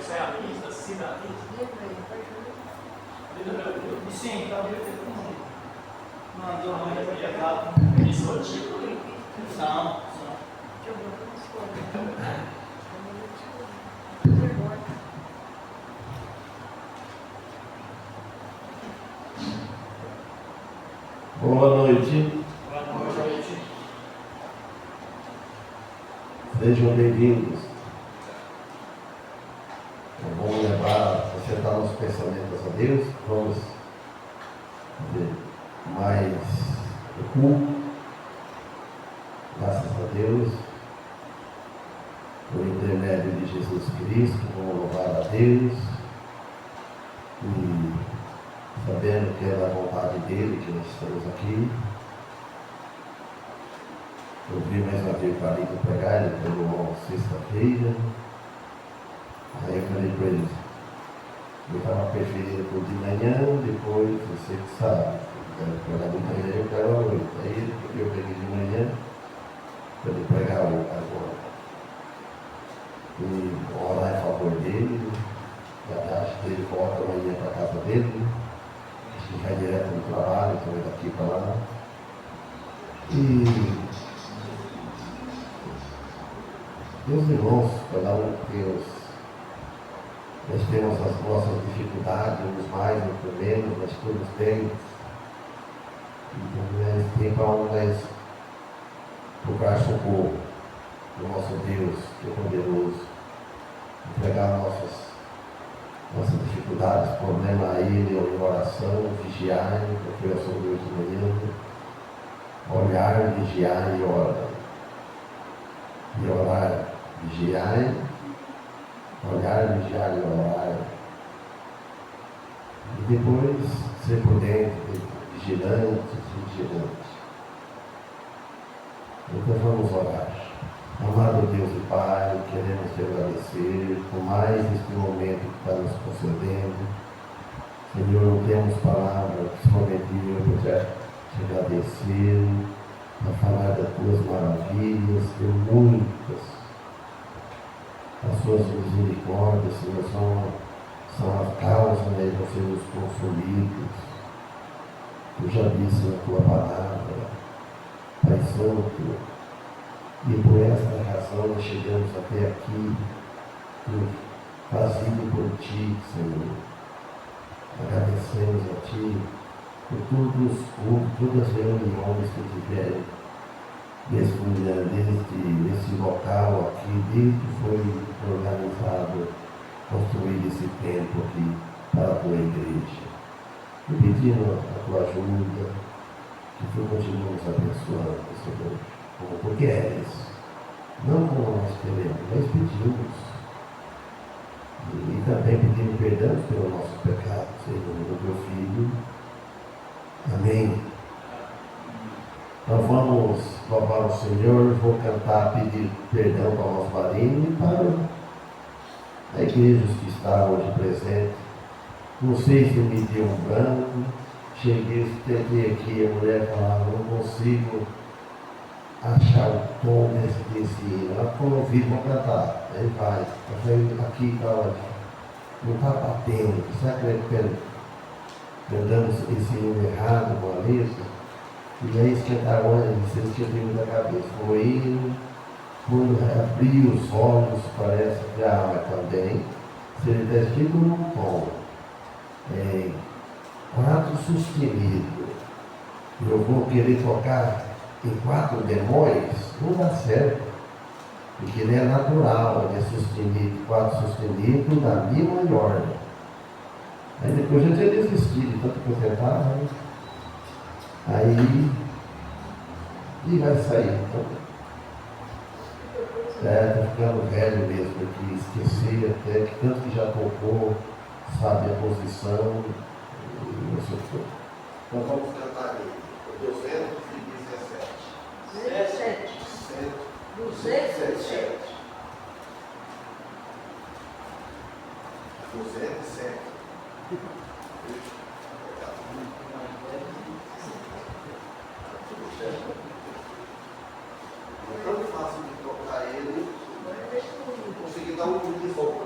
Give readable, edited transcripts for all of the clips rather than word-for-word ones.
socialista, cidadista. Sim, talvez ele mandou uma pegada. Isso é tipo. Não. Boa noite. Boa noite. Sejam bem-vindos. Vamos levar, acertar nossos pensamentos a Deus. Vamos fazer mais o culto. Graças a Deus. Por intermédio de Jesus Cristo, vamos louvar a Deus. E sabendo que é da vontade dele que nós estamos aqui. Eu vi mais uma vez o Carlito pregar, ele pregou uma sexta-feira. Aí eu falei para ele, eu estava preferindo por de manhã, depois você que sabe, eu quero pregar de manhã, eu quero à noite. Aí eu peguei de manhã para ele pregar agora. E orar em favor dele, acho que ele volta amanhã para a casa dele, acho que vai direto no trabalho, então vai daqui para lá. E meus irmãos, cada um nós temos as nossas dificuldades, uns mais, outros menos, mas todos temos. Então, tem para nós procurar socorro do nosso Deus, que é poderoso, entregar nossas dificuldades, problemas a Ele, em oração, vigiar, porque eu sou Deus de manhã, olhar, vigiar e orar. E orar, vigiar, olhar, vigiar e orar. E depois ser prudente, vigilante. Então vamos orar. Amado Deus e Pai, queremos te agradecer por mais este momento que está nos concedendo. Senhor, não temos palavras, somente eu puder te agradecer, a falar das tuas maravilhas, de muitas. As suas misericórdias, Senhor, são a causa de nós sermos consumidos. Tu já disse na tua palavra, Pai Santo, e por esta razão nós chegamos até aqui, fazido por Ti, Senhor. Agradecemos a Ti por todas as reuniões que tiveram nesse local aqui, desde que foi organizado, construído esse templo aqui para a Tua igreja. E pedindo a Tua ajuda, que Tu continues abençoando, Senhor, porque és, não como nós queremos, nós pedimos. E também pedimos perdão pelo nosso pecado, Senhor, do Teu Filho. Amém. Então vamos louvar o Senhor, vou cantar, pedir perdão para o nosso padrinho e para a igreja que está hoje presente. Não sei se me deu um branco, cheguei, tentei aqui, a mulher falava, não consigo achar o tom desse hino. Ela falou, vamos cantar. Aí vai. Eu falei, aqui está onde? Não está batendo. Será que cantamos esse hino errado com a letra? E aí esquentaram antes, vocês tinham vindo da cabeça. Foi hino, quando abriu os olhos, parece que a alma também. Se ele está escrito num tom, 4 sustenido, eu vou querer tocar em 4 bemóis, não dá certo, porque ele é natural, ele é sustenido, 4 sustenido, da Mi maior. Aí depois eu tinha desistido, tanto que eu tentava, né? Aí, e vai sair, então. Estou ficando velho mesmo, porque esqueci até que tanto que já tocou, sabe a posição, e não sei o que. Então vamos cantar aí, o 217. 207. 207. É tão fácil de tocar ele, consegui dar um pulo de fogo.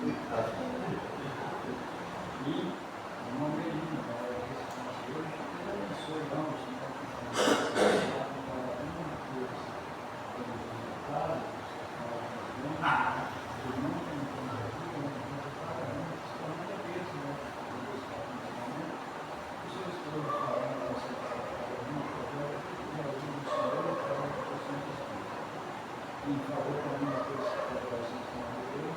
E uma menina, Deus abençoe, vamos, em favor também da colaboração com a igreja,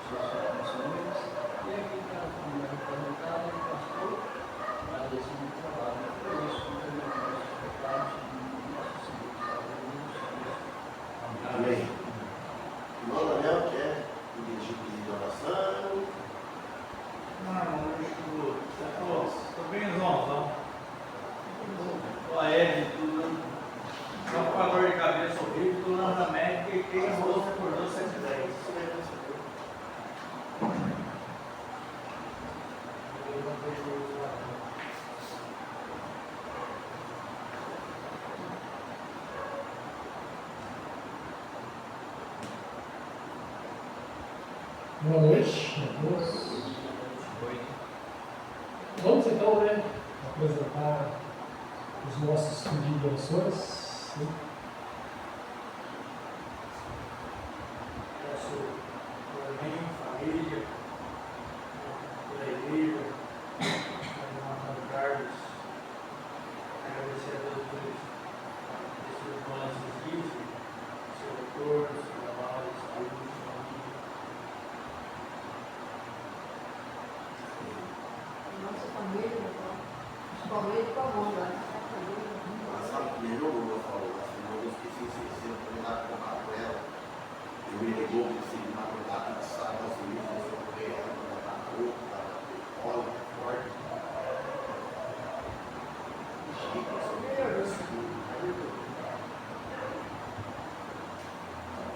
suas funções, e aqui está a família representada e o pastor, agradecer muito trabalho. Por isso, muito obrigado aos pecados do nosso Senhor, Jesus. Amém. Irmão Daniel quer dirigir o pedido de oração. Não, estou bem zonzão. O Aéreo, tudo. Só com a dor de cabeça horrível, estou na médica e quem arrolou, você acordou 7h10. Boa noite a todos. Vamos então, apresentar os nossos pedidos de orações. Peço por mim, família, pela igreja, pelo Antônio Carlos, agradecer a Deus por esses lances dias, seu retorno, seu trabalho, saúde, família. Nossa família, principalmente com a mão lá. Melhorou, eu falo, eu esqueci se eu terminar de contar com ela. Eu me ligou que se madrugada de sábado, assim, eu socorrer ela, ela está na rua, olha, forte.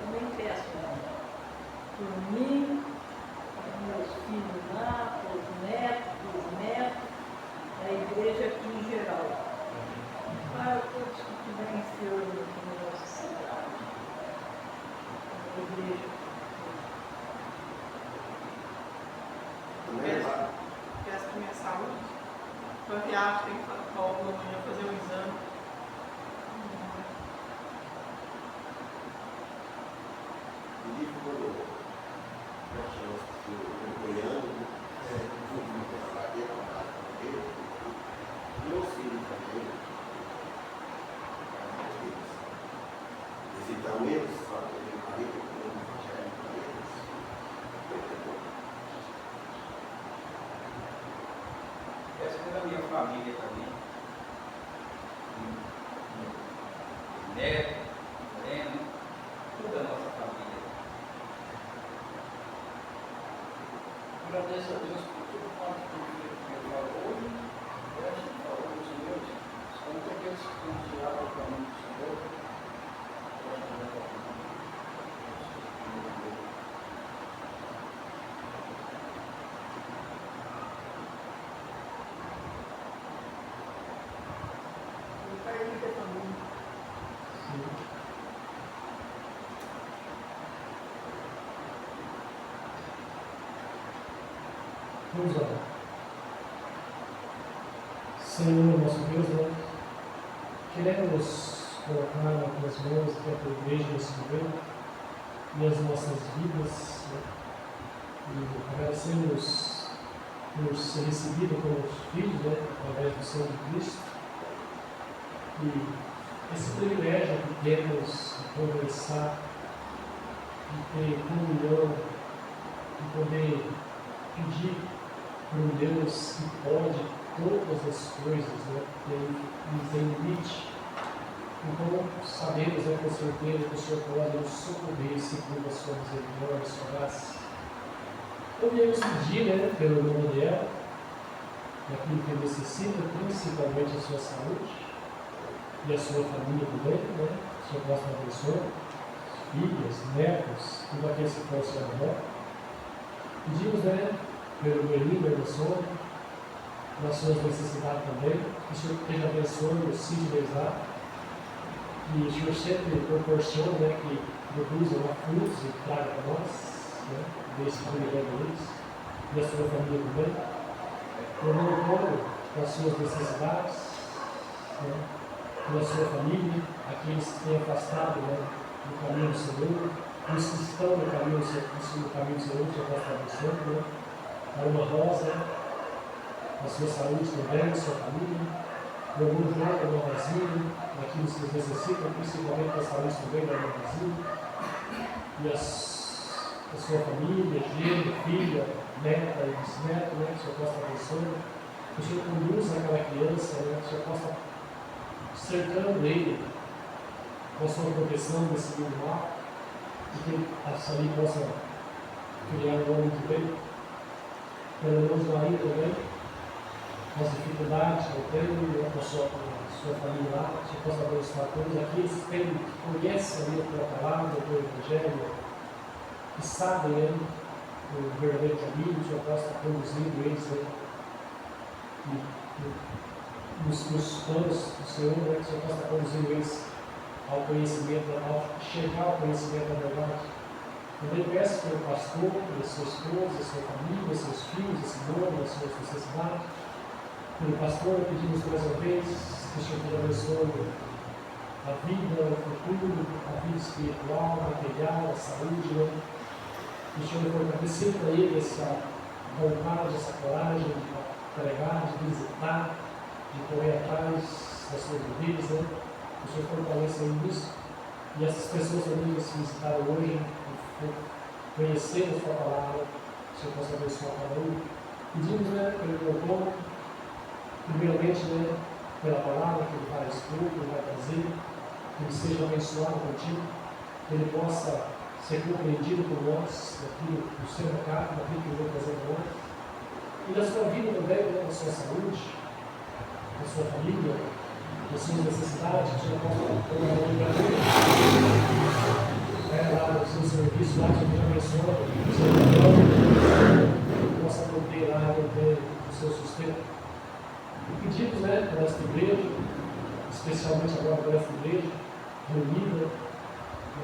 Também peço por mim, para meus filhos lá, para os netos, da igreja aqui em geral. Para todos que estiverem enfermos aqui na nossa cidade, na igreja. Peço para minha saúde. Para viagem, tem que falar com a amanhã fazer um exame. E quando nós tínhamos o Goiânia, meus filhos também, então eles fazem o marido com o evangelho para eles. Peço pela minha família também. Neto, Moreno, toda a nossa família. Agradeço a Deus por tudo quanto que Ele falou hoje. Peço em favor do Senhor, são aqueles que estão tirados do caminho do Senhor. E para ele ter família. Vamos orar. Senhor, nosso Deus, queremos colocar nas tuas mãos a tua igreja nesse momento e as nossas vidas, e agradecemos por ser recebido como filhos, através do sangue de Cristo, e esse privilégio que temos de conversar, de ter comunhão, de poder pedir para um Deus que pode todas as coisas, que não tem limite. Então, sabemos com certeza que o Senhor pode nos socorrer segundo a sua misericórdia, a sua graça. Então, viemos pedir pelo irmão Daniel, naquilo que ele necessita, principalmente a sua saúde e a sua família também, o Senhor possa abençoar, filhas, netos, tudo aquilo que for ao seu redor. Pedimos, pelo Belinho, pela Sônia, nas suas necessidades também, que o Senhor esteja abençoando o sítio deles lá, e o Senhor sempre proporciona que produza frutos e traga para nós, desse primeiro Luiz, e a sua família também, tornando como as suas necessidades, né, pela sua família, aqueles que têm afastado, né, do caminho do Senhor, os que estão no caminho do Senhor, o Senhor está abençoando, né, a Alma Rosa, a sua saúde também, a sua família, o Amor João, o Normazinho, daqueles que necessitam, principalmente a saúde também da Normazinho, e a sua família, gênero, filha, neta e bisneto, né, que o Senhor possa abençoar, que o Senhor conduza aquela criança, né, que o Senhor possa cercando ele com a sua proteção desse mundo mal, e que ele ali possa criar um homem de bem. Pelo menos Maria também, as dificuldades que eu tenho, com a sua família lá, que o Senhor possa abençoar todos aqueles que conhecem ali a tua palavra, o teu evangelho, que sabem, né, o verdadeiro caminho, o Senhor possa estar conduzindo eles, né, nos planos do Senhor, né, que o Senhor possa estar conduzindo eles ao conhecimento, ao chegar ao conhecimento da verdade. Também peço pelo pastor, pela sua esposa, a sua família, seus filhos, esse nome, as suas necessidades. Pelo pastor, pedimos mais uma vez que o Senhor abençoe a vida, o futuro, a vida espiritual, material, a saúde, né? Que o Senhor fortaleça para ele essa vontade, essa coragem de pregar, de visitar, de correr atrás das suas vidas, né? Que o Senhor fortaleça isso. E essas pessoas também que se visitaram hoje, conhecendo a sua palavra, que o Senhor possa abençoar cada um. Pedimos, né, pelo meu povo, primeiramente, né, pela palavra que ele vai expor, que ele vai trazer, que ele seja abençoado contigo, que ele possa ser compreendido por nós, daquilo do seu recado, daquilo que ele vai fazer para nós. E da sua vida também, né, da sua saúde, da sua família, das suas necessidades, que você possa colaborar para ele. Lá no seu serviço, lá que você abençoa, o seu trabalho, que possa manter lá o seu sustento. E pedimos, né, para esta igreja, especialmente agora para esta igreja, reunida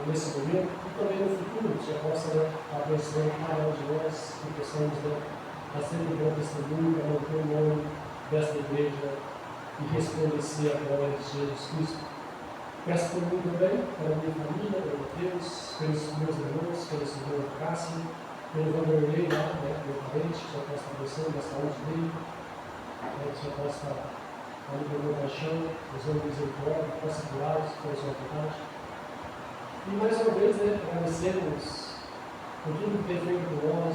nesse momento, e também no futuro, que já possa, né, abençoar cada um de nós, que possamos, né, estar sempre bom testemunho, para manter o nome desta igreja e resplandecer a glória de Jesus Cristo. Peço por mim também, para a minha família, para Mateus, pelos meus irmãos, pelo senhor Cássio, pelo Vanderlei lá, né, meu parente, que já possa estar abençoando a saúde dele, que já possa estar ali pelo meu paixão, usando misericórdia, que possa curá-los pela sua vontade. E mais uma vez, né, agradecemos por tudo que tem feito por nós,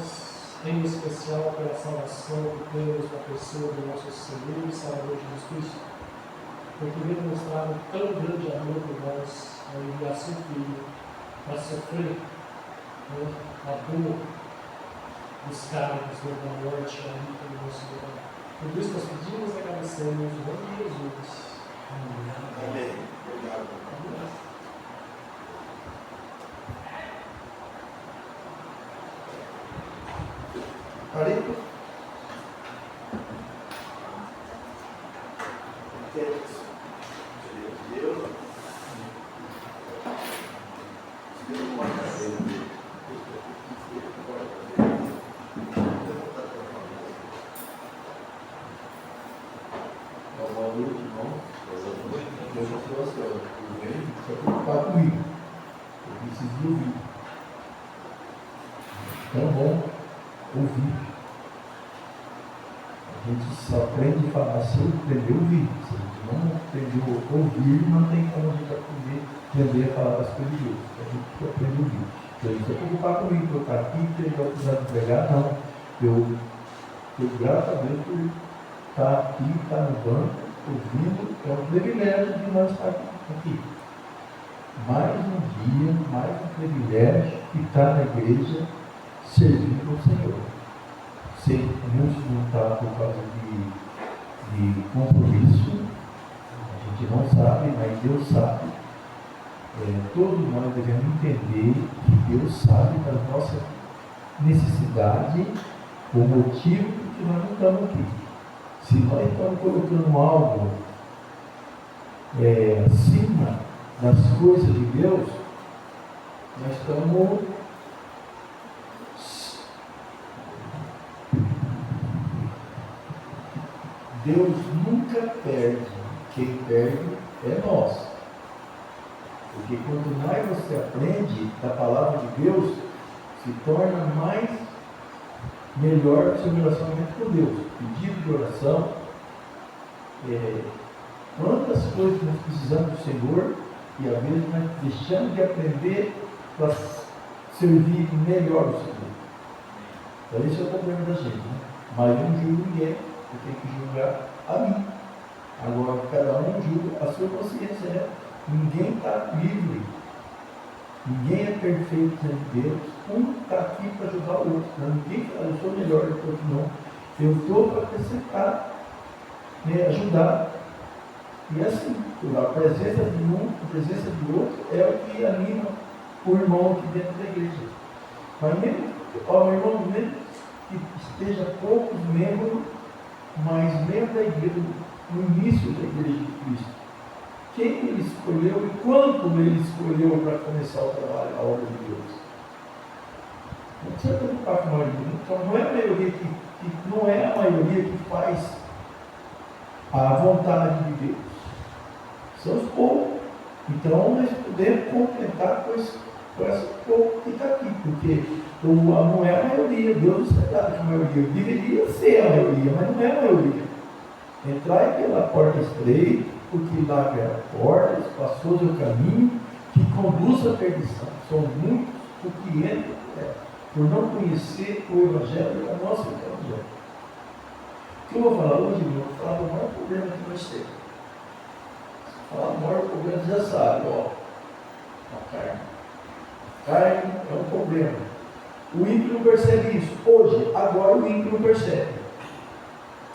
em especial pela salvação que temos da pessoa do nosso Senhor e Salvador Jesus Cristo, porque ele demonstrado tão grande amor por nós ao enviar seu Filho para sofrer, né, a dor dos cargos da morte ali pelo nosso lugar. Por isso nós pedimos e agradecemos em nome de Jesus. Amém. Amém. Obrigado. Parito? Então, bom ouvir. A gente só aprende a falar se aprender a ouvir. Se a gente não aprender a ouvir, não tem como a gente aprender a falar das coisas de Deus. A gente aprende a ouvir. Então, a gente vai preocupar comigo, eu estou aqui, que ele vai precisar de pregar, não. Eu graças a Deus por estar aqui, estar no banco, ouvindo, é um privilégio de nós estar aqui. Mais um dia, mais um privilégio de estar na igreja servindo ao Senhor. Sem muitos não estar por causa de compromisso, a gente não sabe, mas Deus sabe. Todos nós devemos entender que Deus sabe das nossas necessidades, o motivo que nós não estamos aqui. Se nós estamos colocando algo acima das coisas de Deus, nós estamos Deus nunca perde. Quem perde é nós. Porque quanto mais você aprende da palavra de Deus, se torna mais melhor o seu relacionamento com Deus. Pedido de oração, quantas coisas nós precisamos do Senhor e às vezes nós deixamos de aprender para servir melhor o Senhor. Então esse é o problema da gente, né? Mas eu não julgo ninguém, eu tenho que julgar a mim. Agora cada um julga a sua consciência, né? Ninguém está livre. Ninguém é perfeito diante de Deus. Um está aqui para ajudar o outro. Ninguém fala, eu sou melhor do que o outro, não. Eu estou para acrescentar, né, ajudar. E assim, a presença de um, a presença do outro é o que anima o irmão aqui dentro da igreja. Mas mesmo, o irmão, mesmo que esteja poucos membros, mas membro da igreja, no início da igreja de Cristo, quem ele escolheu e quanto ele escolheu para começar o trabalho, a obra de Deus. Não precisa preocupar com a maioria. Então não é a maioria não é a maioria que faz a vontade de Deus. São os poucos. Então nós podemos completar com esse pouco que está aqui, porque não é a maioria. Deus não está dado com a maioria. Deveria ser a maioria, mas não é a maioria. Entrar pela porta estreita, porque lá é a porta, espaçoso é o caminho que conduz à perdição. São muitos o que entram por não conhecer o Evangelho, a nossa Evangelho. O que eu vou falar hoje, eu vou falar do maior problema que nós temos. Falar do maior problema, você já sabe, a carne. A carne é um problema. O ímpio não percebe isso. Hoje, agora o ímpio não percebe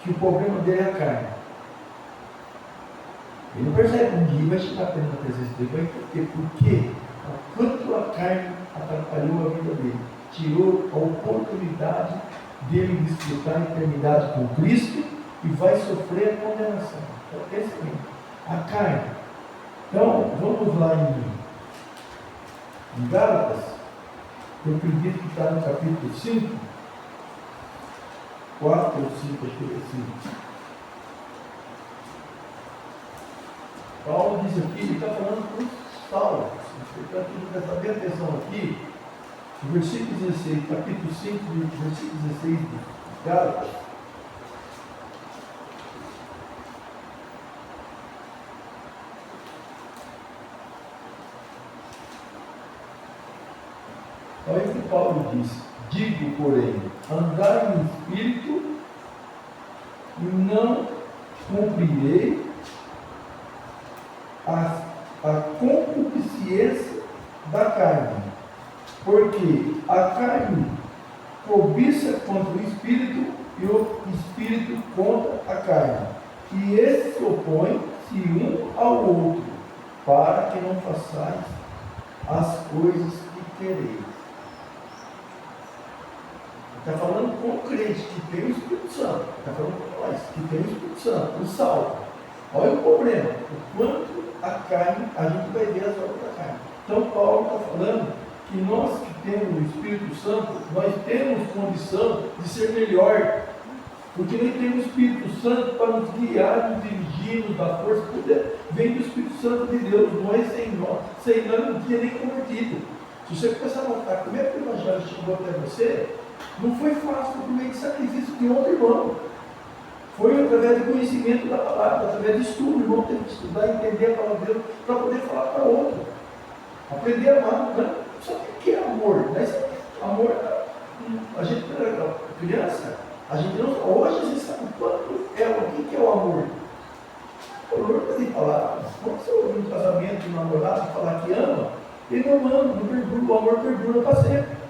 que o problema dele é a carne. Ele não percebe, um dia vai chegar perto da presença dele, vai entender por quê? O quanto a carne atrapalhou a vida dele, tirou a oportunidade dele desfrutar a eternidade com Cristo e vai sofrer a condenação. Então, esse é a carne. Então, vamos lá em Gálatas, eu acredito que está no capítulo 5, 4 ou 5, acho que é 5. Paulo diz aqui, ele está falando para os salvos. Para quem prestar bem atenção aqui, no versículo 16, capítulo 5, versículo 16 de Gálatas. Olha o que Paulo diz: digo, porém, andai no espírito e não cumprirei a concupiscência da carne, porque a carne cobiça contra o espírito e o espírito contra a carne, e esses se opõem-se um ao outro, para que não façais as coisas que quereis. Está falando com o crente que tem o Espírito Santo, está falando com nós que tem o Espírito Santo, o salvo. Olha o problema, o quanto a carne, a gente vai ver as obras da carne. Então Paulo está falando que nós que temos o Espírito Santo, nós temos condição de ser melhor, porque nós temos o Espírito Santo para nos guiar, nos dirigir, nos dar força. Tudo vem do Espírito Santo de Deus, não é sem nós não tinha nem convertido. Se você começar a notar como é que o Evangelho chegou até você, não foi fácil por meio de sacrifício de outro irmão. Foi através do conhecimento da palavra, através de estudo. O irmão teve que estudar e entender a palavra de Deus para poder falar para o outro. Aprender a amar. Né? Só que o que é amor? Amor, a gente era criança, a gente não, hoje a gente sabe o que é o amor. O amor não tem palavras. Quando você ouve um casamento de um namorado falar que ama, ele não ama, não perdura, o amor perdura para sempre.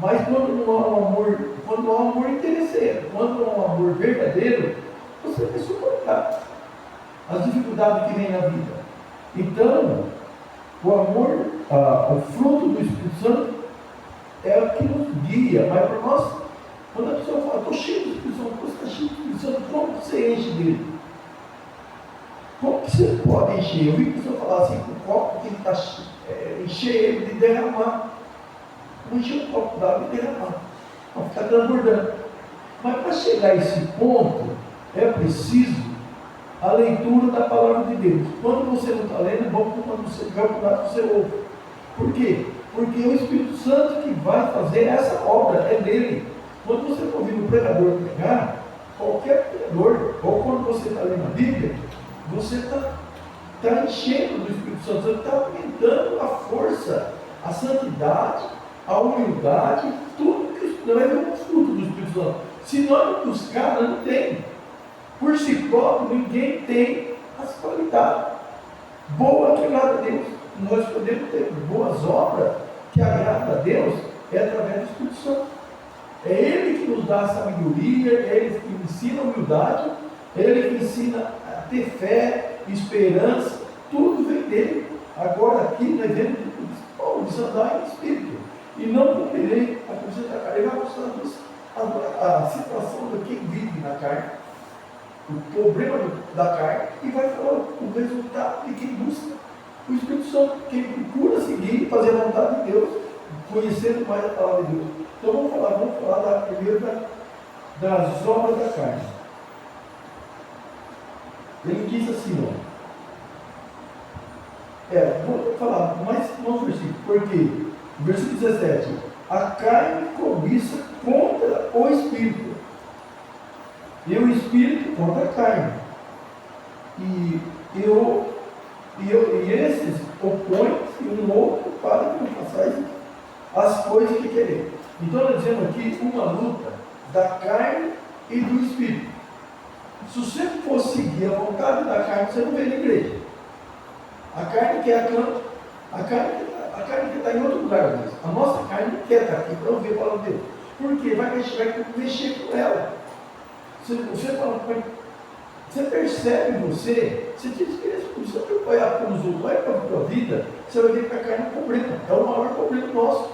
Mas quando não há um amor interesseiro, quando há um amor verdadeiro, você vai suportar as dificuldades que vêm na vida. Então, o amor, o fruto do Espírito Santo é o que nos guia. Mas para nós, quando a pessoa fala, estou cheio do Espírito Santo, você está cheio do Espírito Santo, como você enche dele? Como que você pode encher? Eu vi a pessoa falar assim, que o copo tem que encher ele de derramar. Não encher o copo d'água e derramar. Não ficar transbordando. Mas para chegar a esse ponto, é preciso a leitura da palavra de Deus. Quando você não está lendo, é bom quando você tiver oportunidade, você ouve. Por quê? Porque é o Espírito Santo que vai fazer essa obra, é dele. Quando você está ouvindo o pregador pregar, qualquer pregador, ou quando você está lendo a Bíblia, você está enchendo do Espírito Santo, você está aumentando a força, a santidade, a humildade, tudo que vai ver um fruto do Espírito Santo. Se nós não buscar, não tem. Por si próprio, ninguém tem as qualidades boas que agrada a Deus. Nós podemos ter boas obras que agradam a Deus é através do Espírito Santo. É Ele que nos dá a sabedoria, é Ele que ensina a humildade, é Ele que ensina a ter fé, esperança, tudo vem dele. Agora aqui nós vemos Paulo diz andar em espírito e não cumprirei a consciência da carne. Ele vai mostrando a situação de quem vive na carne, o problema da carne, e vai falar o resultado de quem busca o Espírito Santo, quem procura seguir, fazer a vontade de Deus, conhecendo mais a palavra de Deus. Então vamos falar primeiro das obras da carne. Ele diz assim, vou falar mais um versículo, porque versículo 17, a carne cobiça contra o Espírito, e o Espírito contra a carne, e esses opõem-se um outro para que não façais as coisas que querer. Então nós dizemos aqui uma luta da carne e do Espírito. Se você for seguir a vontade da carne, você não vem na igreja. A carne quer canto, a carne quer estar em outro lugar mesmo. A nossa carne não quer estar aqui para ouvir a palavra de Deus. Porque vai mexer com ela. Você percebe você diz que se você olhar para os outros, olha para a tua vida, você vai ver que a carne é um problema, é o maior problema nosso.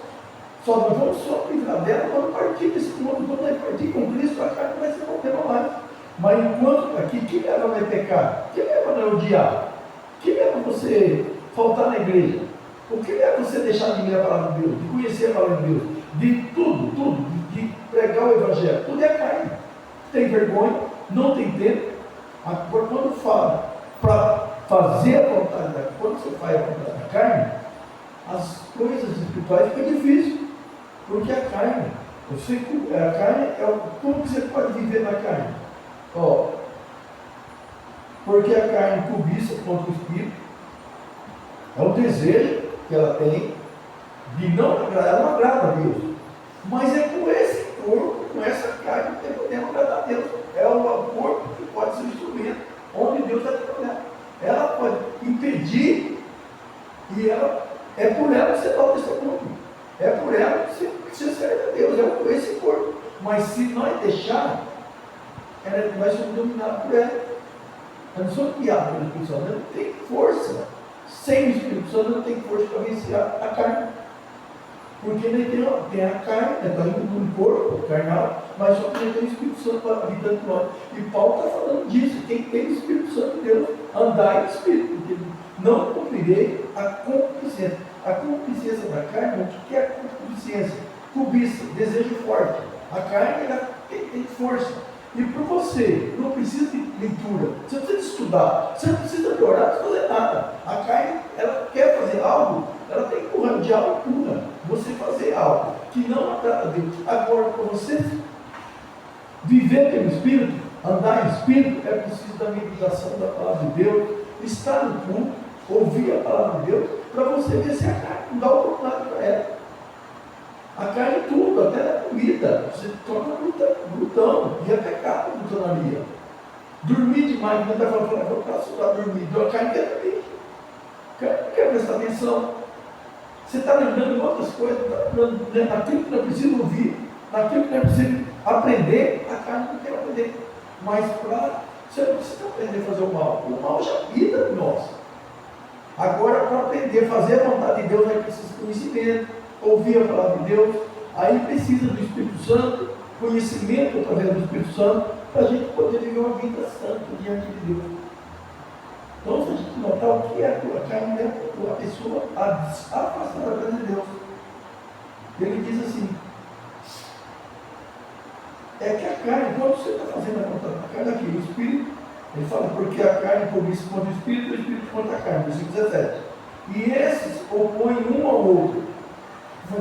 Nós vamos só livrar dela quando partir desse mundo, quando nós partir com Cristo, a carne vai ser um problema mais. Mas enquanto está aqui, que leva a pecar? Que leva a odiar? Que leva você faltar na igreja? O que leva você deixar de ler a palavra de Deus, de conhecer a palavra de Deus, de tudo, de pregar o Evangelho? Tudo é carne. Tem vergonha, não tem tempo. Agora, quando fala para fazer a vontade da carne, quando você faz a vontade da carne, as coisas espirituais ficam difíceis. Porque a carne como que você pode viver na carne? Porque a carne cobiça contra o Espírito, é um desejo que ela tem de não agradar, ela não agrada a Deus, mas é com esse corpo, com essa carne que podemos agradar a Deus. É o corpo que pode ser o instrumento onde Deus vai trabalhar. Ela pode impedir, e é por ela que você dá o testemunho, é por ela que você serve a Deus, é com esse corpo. Mas se nós deixar, nós somos dominados por ela. Eu não sou guiado pelo Espírito Santo, eu não tenho força. Sem o Espírito Santo, eu não tenho força para vencer a carne. Porque ele tem a carne, está no corpo carnal, mas só que ele tem o Espírito Santo para habitando em nós. E Paulo está falando disso. Quem tem o Espírito Santo de Deus, andar em Espírito. Porque não cumprirei a concupiscência. A concupiscência da carne, o que é a concupiscência? Cobiça, desejo forte. A carne ela tem força. E para você, não precisa de leitura, você não precisa de estudar, você não precisa de orar, não precisa fazer nada. A carne, ela quer fazer algo, ela tem que correr de altura. Você fazer algo que não agrada a Deus. Agora, para você viver pelo Espírito, andar em Espírito, é preciso da meditação da palavra de Deus, estar no culto, ouvir a palavra de Deus, para você vencer a carne, não dá oportunidade para ela. A carne tudo, até na comida, você torna glutão, e é pecado a glutonaria. Dormir demais, não está falando, vou para dormir, a carne quer dormir, quer prestar atenção. Você está lembrando de outras coisas, está lembrando naquilo que não precisa ouvir, naquilo que não precisa aprender, a carne não quer aprender. Mas você não precisa aprender a fazer o mal já habita em nós. Agora, para aprender a fazer a vontade de Deus, vai precisar de conhecimento, ouvir a palavra de Deus, aí precisa do Espírito Santo, conhecimento através do Espírito Santo, para a gente poder viver uma vida santa diante de Deus. Então, se a gente notar o que é a carne, a pessoa afastada da presença de Deus. Ele diz assim, é que a carne, quando você está fazendo a vontade da carne, aqui, o Espírito, ele fala, porque a carne cobiça contra o Espírito contra a carne, versículo 17. E esses opõem um ao outro. Uma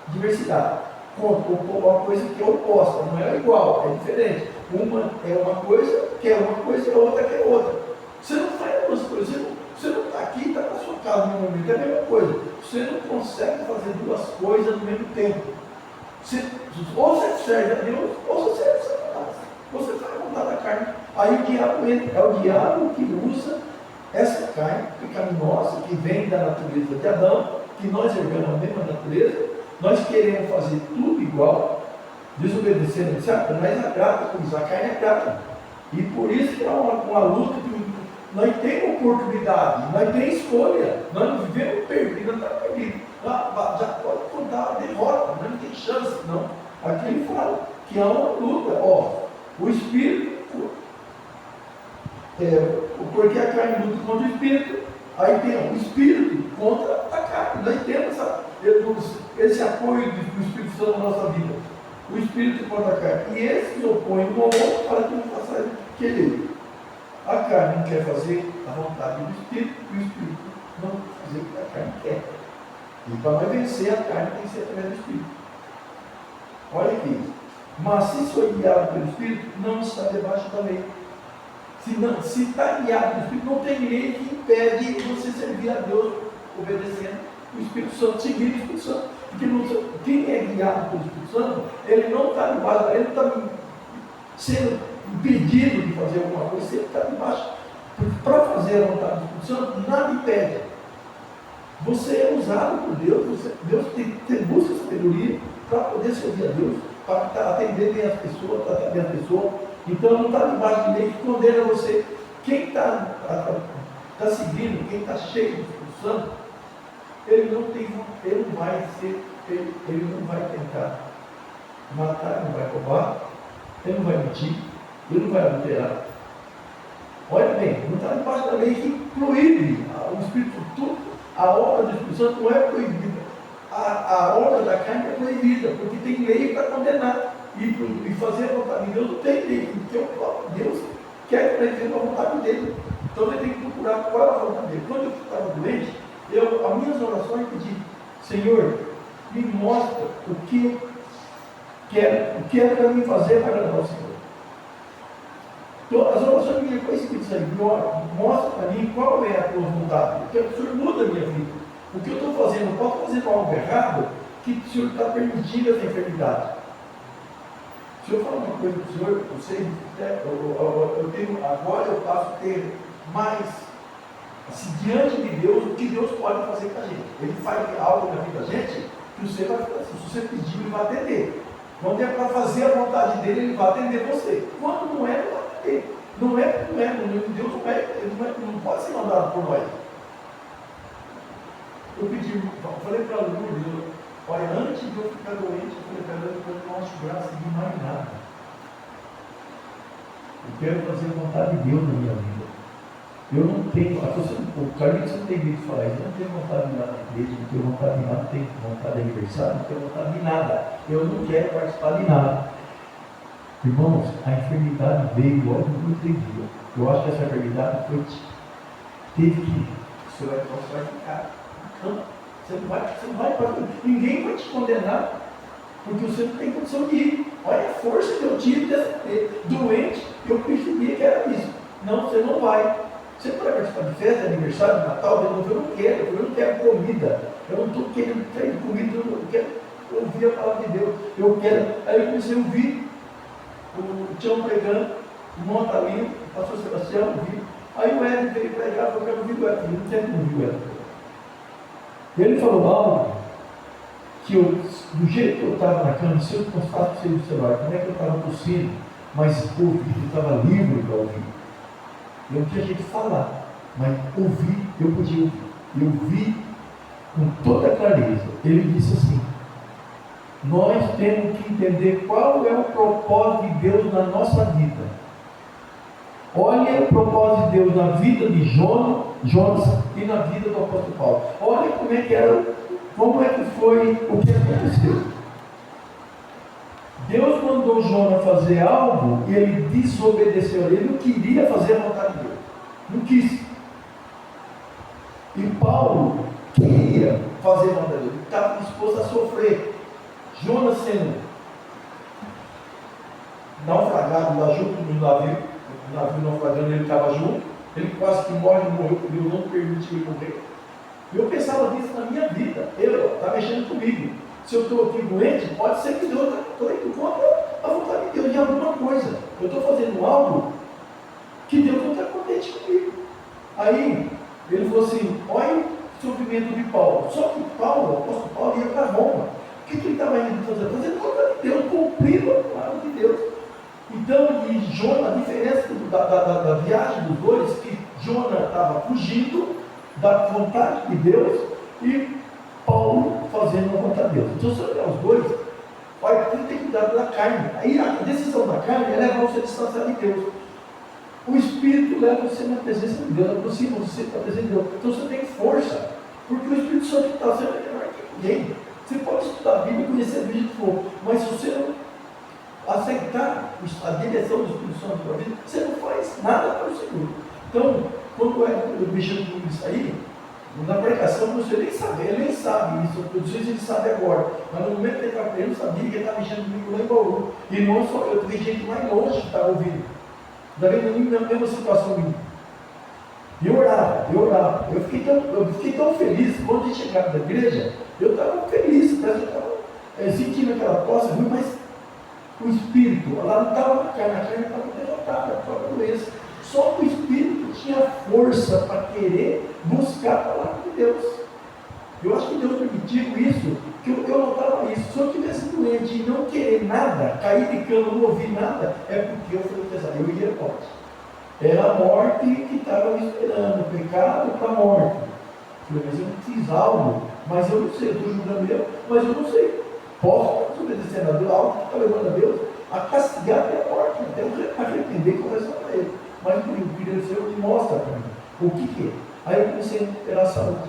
diversidade. Contra uma coisa que é oposta, não é igual, é diferente. Uma é uma coisa, que é uma coisa, e a outra que é outra. Você não faz duas coisas, você não está aqui, está na sua casa no momento, é a mesma coisa. Você não consegue fazer duas coisas ao mesmo tempo. Ou você serve a Deus, ou você serve a Satanás. Você faz a vontade da carne. Aí o diabo entra, é o diabo que usa essa carne pecaminosa que vem da natureza de Adão, que nós herdamos a mesma natureza, nós queremos fazer tudo igual, desobedecendo, Satanás é grato com isso, a carne é grata. E por isso que há uma luta que nós temos oportunidade, nós temos escolha, nós não vivemos perdidos, não estamos perdidos. Já pode contar a derrota, nós não tem chance, não. Aqui ele fala que há uma luta, o Espírito, porque a carne luta contra o Espírito, aí tem o Espírito contra a carne. Nós temos esse apoio do Espírito Santo na nossa vida. O Espírito contra a carne. E esses opõem um ao outro para que não faça querer. A carne não quer fazer a vontade do Espírito, e o Espírito não quer fazer o que a carne quer. E para vencer a carne tem que ser através do Espírito. Olha aqui. Mas se for guiado pelo Espírito, não está debaixo da lei. Se está guiado pelo Espírito, não tem lei que impede você servir a Deus obedecendo o Espírito Santo, seguindo o Espírito Santo. Porque quem é guiado pelo Espírito Santo, ele não está debaixo da lei, ele está sendo impedido de fazer alguma coisa, ele está debaixo. Para fazer a vontade do Espírito Santo, nada impede. Você é usado por Deus, Deus busca sabedoria para poder servir a Deus, para atender bem as pessoas, para atender a pessoa. Então não está debaixo de lei que condena você. Quem está seguindo, quem está cheio do Espírito Santo, ele não vai tentar matar, ele não vai roubar, ele não vai mentir, ele não vai adulterar. Olha bem, não está debaixo da lei que proíbe o Espírito Santo. A obra do Espírito Santo não é proibida. A obra da carne é proibida, porque tem lei para condenar. E fazer a vontade de Deus não tem lei, porque o próprio Deus quer que ele faça a vontade dele. Então ele tem que procurar qual é a vontade dele. Quando eu estava doente, as minhas orações pedi, Senhor, me mostra o que é para mim fazer para agradar o Senhor. Então, as orações minhas foi escritas aí, mostra para mim qual é a tua vontade, porque o Senhor muda a minha vida. O que eu estou fazendo, eu posso fazer algo errado, que o Senhor está permitindo essa enfermidade. Se eu falar uma coisa para o Senhor, eu sei, agora eu passo a ter mais, assim, diante de Deus, o que Deus pode fazer com a gente. Ele faz algo na vida da gente, que você vai fazer, se você pedir, ele vai atender. Quando é para fazer a vontade dele, ele vai atender você. Quando não é, ele vai atender. Deus não pode ser mandado por nós. Eu pedi, falei para a Lourdes, olha, antes de eu ficar doente, eu falei para ela, eu não acho graça de mais nada. Eu quero fazer a vontade de Deus na minha vida. Eu não tenho, o Carlinhos não tem medo de falar isso, eu não tenho vontade de ir lá na igreja, não tenho vontade de nada, não tenho vontade de aniversário, não tenho vontade de nada. Eu não quero participar de nada. Irmãos, a enfermidade veio logo no outro dia. Eu acho que essa enfermidade teve que, você vai ficar. Não, você não vai para ninguém vai te condenar, porque você não tem condição de ir. Olha a força que eu tive doente, eu percebia que era isso. Não, você não vai. Você não vai participar de festa, de aniversário, de Natal, eu não quero comida. Eu não estou querendo trair comida, eu quero ouvir a palavra de Deus. Eu quero. Aí eu comecei a ouvir o Tião pregando, o Montalino, o pastor Sebastião, ouvi. Aí o Hélio veio pregar, eu quero ouvir o Hélio. Eu não quero ouvir o Hélio. Ele falou algo que do jeito que eu estava na cama, se eu mostrasse para você no celular, como é que eu estava tossindo, mas ouvi, eu estava livre para ouvir. Eu não tinha jeito de falar, mas ouvir, eu podia ouvir. Eu vi com toda clareza. Ele disse assim: nós temos que entender qual é o propósito de Deus na nossa vida. Olha o propósito de Deus na vida de Jonas e na vida do apóstolo Paulo. Olha como é que foi, o que aconteceu. Deus mandou Jonas fazer algo e ele desobedeceu. Ele não queria fazer a vontade de Deus. Não quis. E Paulo queria fazer a vontade de Deus. Ele estava disposto a sofrer. Jonas sendo naufragado lá junto no navio. O navio naufragando, ele estava junto. Ele quase que morre, morreu, porque Deus não permitiu ele morrer. Eu pensava nisso na minha vida. Ele está mexendo comigo. Se eu estou aqui doente, pode ser que Deus está indo contra a vontade de Deus em alguma coisa. Eu estou fazendo algo que Deus não está contente comigo. Aí, ele falou assim, olha o sofrimento de Paulo. Só que Paulo, o apóstolo Paulo, ia para Roma. O que ele estava indo fazer? Fazendo a vontade de Deus, cumprindo a palavra de Deus. Então, e Jonas, a diferença da viagem dos dois, que Jonas estava fugindo da vontade de Deus e Paulo fazendo a vontade de Deus. Então, se olhar os dois, olha, tem que cuidar da carne. Aí a decisão da carne é levar você a distanciar de Deus. O Espírito leva você na presença de Deus, aproxima você da presença de Deus. Então você tem força, porque o Espírito Santo está sendo melhor que ninguém. Você pode estudar a Bíblia e conhecer a Bíblia que for, mas se você não aceitar a direção do Espírito Santo para a vida, você não faz nada para o Senhor. Então, quando eu mexendo com isso aí, na pregação você nem sabe, ele nem sabe isso, eu não sei se ele sabe agora, mas no momento que ele estava aprendendo, sabia que ele estava mexendo comigo lá em Bauru. E não só eu, tem gente mais longe que estava ouvindo. Está vendo a mesma situação minha. E eu orava. Eu fiquei tão feliz, quando a gente chegava da igreja, eu estava feliz, parece que eu estava sentindo aquela tosse ruim, mas o Espírito, lá não estava na carne estava derrotada, a própria doença. Só que o Espírito tinha força para querer buscar a palavra de Deus. Eu acho que Deus permitiu isso, que eu notava isso. Se eu estivesse doente e não querer nada, cair de cama, não ouvir nada, é porque eu fui pesado, eu ia morte. Era a morte que estava me esperando, o pecado para a morte. Eu falei, mas eu não fiz algo, mas eu não sei, eu estou julgando eu, mas eu não sei. Posso desobedecer a Deus, algo que está levando a Deus a castigar até a morte, até eu arrepender e começar a ele. Mas o Filho do Senhor me mostra para mim o que é. Aí eu comecei a recuperar a saúde.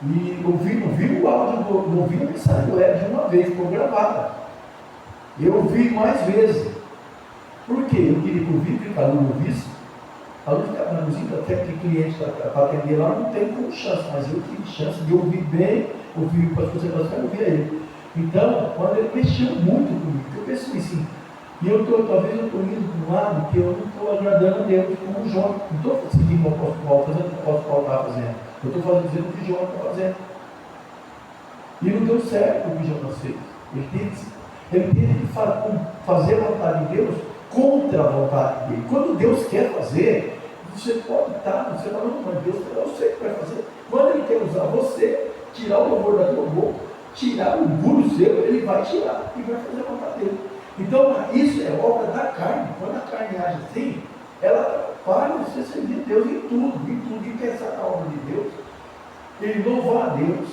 E ouvi o áudio, ouvi a mensagem do Hélio de uma vez, ficou gravada. Eu ouvi mais vezes. Por quê? Eu queria ouvir, porque a aluno ouvisse. A aluno ficava na música, até que cliente para atender lá não tem como chance, mas eu tive chance de ouvir bem, ouvir o pastor Sebastião, ouvir ele. Então, quando ele mexeu muito comigo, eu pensei assim, e talvez eu estou indo para um lado que eu não estou agradando a Deus como o João. Não estou seguindo o apóstolo Paulo, fazendo o que o apóstolo Paulo estava fazendo. Eu estou dizendo o que o João está fazendo. E não deu certo o que o João fez. Ele teve que fazer a vontade de Deus contra a vontade dele. Quando Deus quer fazer, você pode estar, você fala, não, mas Deus, eu sei o que vai fazer. Quando Ele quer usar você, tirar o louvor da tua boca, tirar o orgulho seu, Ele vai tirar e vai fazer a vontade dele. Então, isso é obra da carne. Quando a carne age assim, ela para você servir Deus em tudo, e pensar na obra de Deus, e louvar a Deus,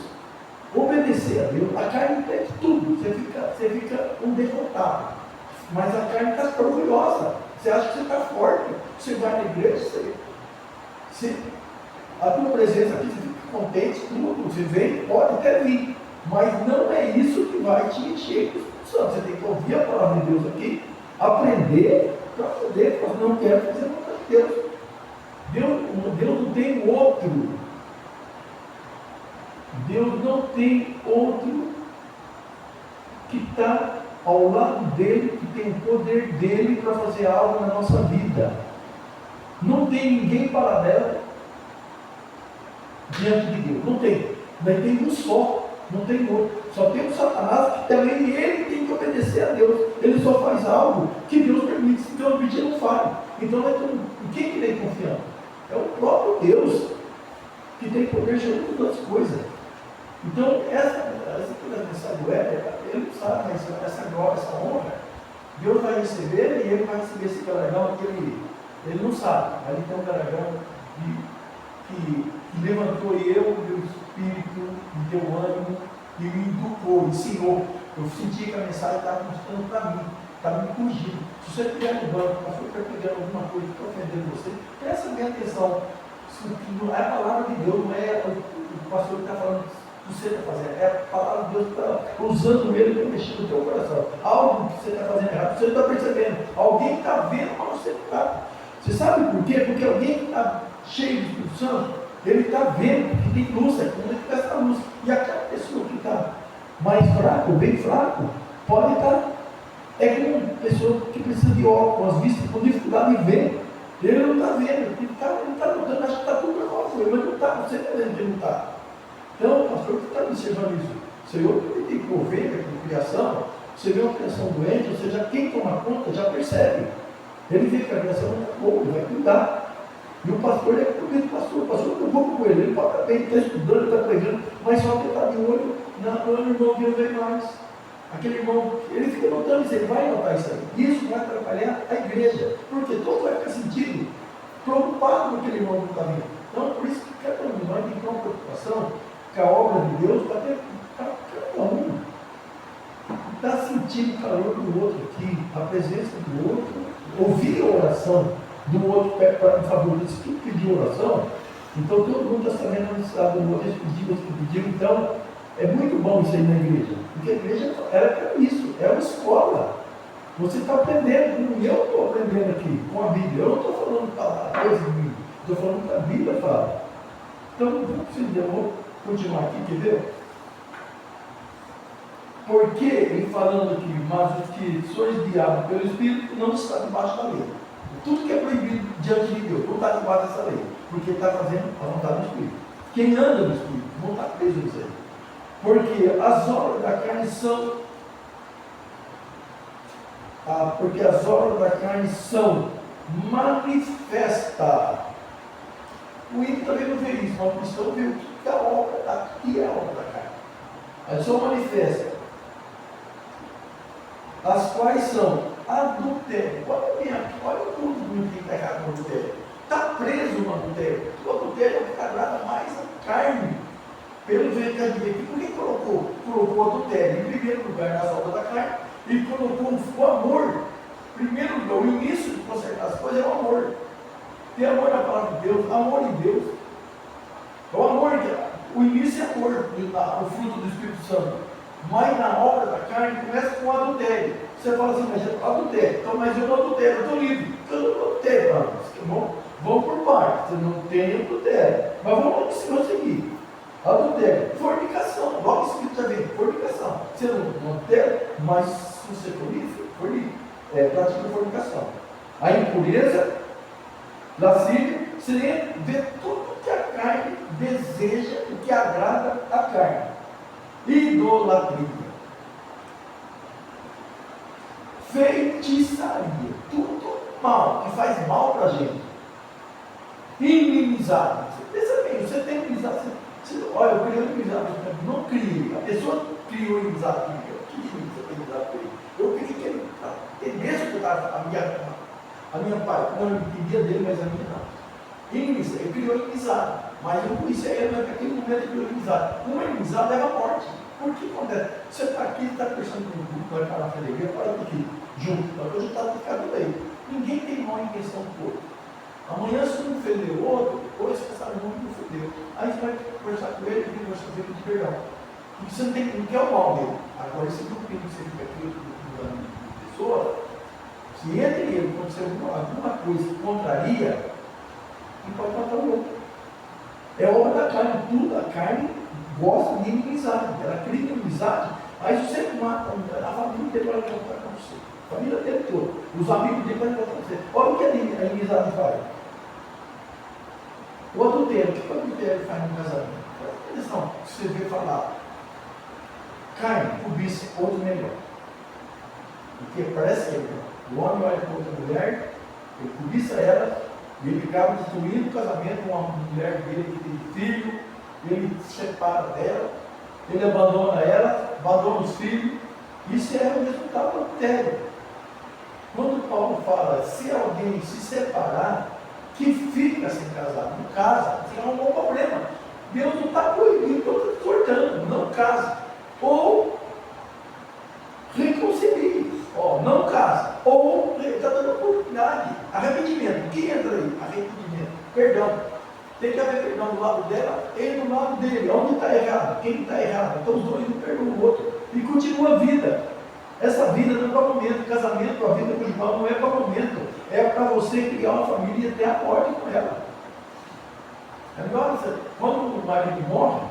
obedecer a Deus. A carne pede tudo, você fica um derrotado. Mas a carne está orgulhosa. Você acha que você está forte. Você vai na igreja, a tua presença aqui, você fica contente, tudo. Você vem, pode até vir. Mas não é isso que vai te encher com o Espírito Santo. Você tem que ouvir a palavra de Deus aqui, aprender para poder, porque não quero fazer a vontade de Deus. Deus não tem outro. Deus não tem outro que está ao lado dele, que tem o poder dele para fazer algo na nossa vida. Não tem ninguém paralelo diante de Deus. Não tem. Mas tem um só. Não tem outro. Só tem o Satanás, que também ele tem que obedecer a Deus. Ele só faz algo que Deus permite. Se Deus pedir, não faz. Então, em quem que ele confiando? É o próprio Deus que tem poder de todas as coisas. Então, essa mensagem do Éder, ele não sabe, mas essa glória, essa honra, Deus vai receber e ele vai receber esse galardão que ele não sabe. Mas ele tem um galardão que levantou eu, meu espírito, me deu ânimo e me educou, ensinou. Eu senti que a mensagem estava mostrando para mim, estava me corrigindo. Se você estiver no banco, pastor, está pegando alguma coisa que está ofendendo você, presta bem atenção. A palavra de Deus não é o pastor que está falando que você está fazendo. É a palavra de Deus que está usando ele para mexer no teu coração. Algo que você está fazendo errado, você não está percebendo. Alguém está vendo, mas você não está. Você sabe por quê? Porque alguém que está cheio do Espírito Santo, ele está vendo que tem luz, é como ele tivesse a luz. E aquela pessoa que está mais fraco, bem fraco, pode estar. É como uma pessoa que precisa de óculos, vistas com dificuldade de ver. Ele não está vendo, ele está notando, acha que está tudo normal com ele, mas não está, você está vendo que ele não está. Então, o pastor que está observando isso, o Senhor que tem que ovelha com criação, você vê uma criação doente, ou seja, quem toma conta já percebe. Ele vê que a criação não está boa, ele vai cuidar. E o pastor é o pastor não vou com ele pode estar bem, ele está estudando, ele está pregando, mas só que está de olho no irmão que não vê mais. Aquele irmão, ele fica notando isso, ele vai notar isso aí. Isso vai atrapalhar a igreja, porque todo vai ficar sentido, preocupado com aquele irmão que está vindo. Então, por isso que cada um de nós tem que ter uma preocupação com a obra de Deus para cada um. Está sentindo o calor do outro aqui, a presença do outro, ouvir a oração do outro em favor desse tudo pedir oração. Então, todo mundo está sabendo a necessidade do outro, esse pediu. Então, é muito bom isso aí na igreja, porque a igreja era isso, é uma escola. Você está aprendendo, como eu estou aprendendo aqui com a Bíblia. Eu não estou falando coisa de mim, estou falando que a Bíblia fala. Então, eu vou continuar aqui, quer ver? Porque ele falando aqui, mas os que sois guiados pelo Espírito não está debaixo da lei. Tudo que é proibido diante de Deus não está debaixo dessa lei, porque está fazendo a vontade do Espírito. Quem anda no Espírito não está preso nisso aí. Porque as obras da carne são manifestas. O ímpio também não vê isso, mas o cristão vê o que é a obra da carne. Elas são manifestas, as quais são adultério. Olha o mundo que está errado no adultério. Está preso no adultério. O adultério é o que agrada mais a carne. Pelo jeito que a gente aqui, por que colocou o adultério em primeiro lugar nas obras da carne e colocou o amor? Primeiro lugar, o início de consertar as coisas é o amor. Ter amor na palavra de Deus, amor em Deus. O amor, o início é amor, o fruto do Espírito Santo. Mas na obra da carne começa com o adultério. Você fala assim, mas eu adultério. Então, mas eu não adultério, eu estou livre. Eu não adultério, tá bom? Vamos por partes, você não tem adultério. Mas vamos seguir. Adultério, fornicação, logo em seguida já vem fornicação. Você não adultério, mas se você for livre, pratica fornicação. A impureza, lascívia, você vê tudo que a carne deseja, o que agrada a carne. Idolatria, feitiçaria, tudo mal, que faz mal para a gente. Inimizade, você pensa bem, você tem inimizade, olha, eu criei inimizade, não criei, a pessoa criou inimizade comigo, que você tem inimizade com ele? Eu queria que ele mesmo que a minha parte, não, eu entendia dele, mas a minha não. Inimizade, ele criou inimizade, mas eu conhecia ele naquele momento ele criou inimizade. Uma inimizade leva à morte. Por que acontece? Você está aqui, está conversando com o grupo, vai parar na alegria, para aqui, junto, para hoje está ficando aí. Ninguém tem mal intenção do outro. Amanhã, se um ofendeu o outro, hoje você sabe o nome que ofendeu. Aí você vai conversar com ele e conversar com ele de perdão. Porque você não quer o mal dele. Agora, esse grupinho que você fica aqui, de pessoa, se entre ele acontecer alguma coisa que contraria, ele pode matar o outro. É obra da carne, tudo a carne gosta de inimizade, ela cria inimizade, mas você mata a família dele vai encontrar com você, a família dele toda, os amigos dele vão encontrar com você. Olha o que a inimizade faz. O adultério, o que o adultério faz no casamento? Atenção, você vê falar, carne, cobiça, outro melhor. Porque parece que o homem olha para outra mulher, ele cobiça ela, e ele acaba destruindo o casamento com uma mulher dele que tem filho, ele se separa dela, ele abandona ela, abandona os filhos. Isso é o resultado do adultério. Quando Paulo fala, se alguém se separar, que fica sem casar, não casa, tem um bom problema. Deus não está proibindo, não está exortando, não casa. Ou reconcilie, não casa. Ou está dando oportunidade, arrependimento. O que entra aí? Arrependimento, perdão. Tem que haver perdão do lado dela e do lado dele. Onde está errado? Quem está errado? Então os dois não perdoam o outro. E continua a vida. Essa vida não é para momento. Casamento, a vida conjugal não é para momento. É para você criar uma família e ter a morte com ela. Agora, quando o marido morre,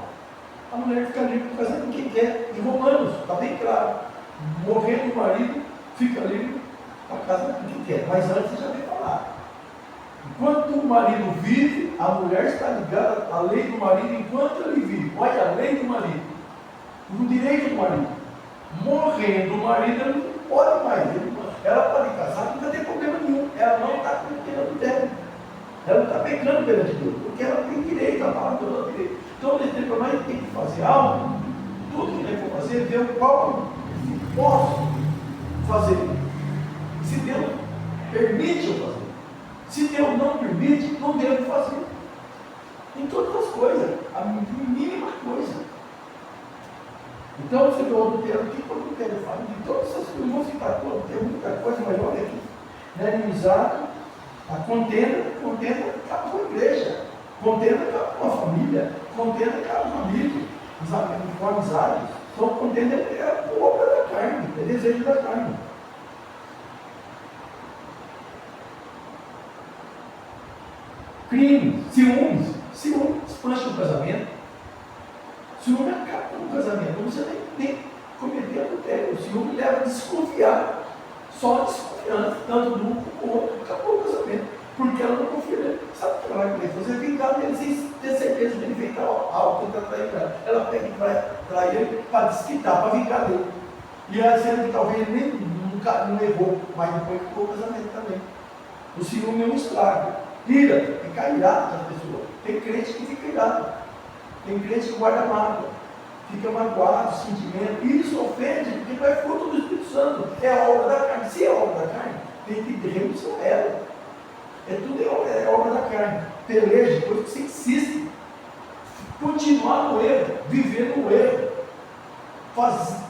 a mulher fica livre para fazer o que quer. Em Romanos, está bem claro. Morrendo o marido, fica livre para casar com quem quer. Mas antes já veio falar. Enquanto o marido vive, a mulher está ligada à lei do marido enquanto ele vive. Olha a lei do marido. O direito do marido. Morrendo o marido, ela não pode mais. Ela pode casar, não vai ter problema nenhum. Ela não está cometendo adultério. Ela não está pecando perante Deus, porque ela tem direito, a palavra de Deus tem direito. Então, nesse tempo, nós temos que fazer algo, tudo que nós for fazer, ver o qual eu posso fazer. Se Deus permite eu fazer. Se Deus não permite, não devo fazer. Em todas as coisas, a mínima coisa. Então, você vê o adultério, o que o adultério faz? De todas essas coisas, não vou citar todas, tem muita coisa, mas olha aqui. Na inimizade, a contenda acaba com a igreja, contenda acaba com a família, contenda acaba com amigos, com amizades. Então, contenda é a obra da carne, é desejo da carne. Crime, ciúmes desmancha o casamento. Ciúme acaba com o casamento, não precisa nem cometer adultério. O ciúme leva a desconfiar, só a desconfiança, tanto do um como do outro, acabou o casamento, porque ela não confia nele. Sabe o que ela vai querer fazer? Vingar nele sem ter certeza de ele fez algo que está traindo ela. Ela pega e vai trair ele para desquitar, para vingar dele. E ela sendo que talvez ele nem nunca não errou, mas depois ficou o casamento também. O ciúme é um estrago. Ira, fica irado das pessoas. Tem crente que fica irado. Tem crente que guarda mágoa. Fica magoado, sentimento. E isso ofende, porque não é fruto do Espírito Santo. É a obra da carne. Se é a obra da carne, tem que renunciar a ela. É obra da carne. Peleja, coisa que você insiste. Continuar no erro, viver no erro.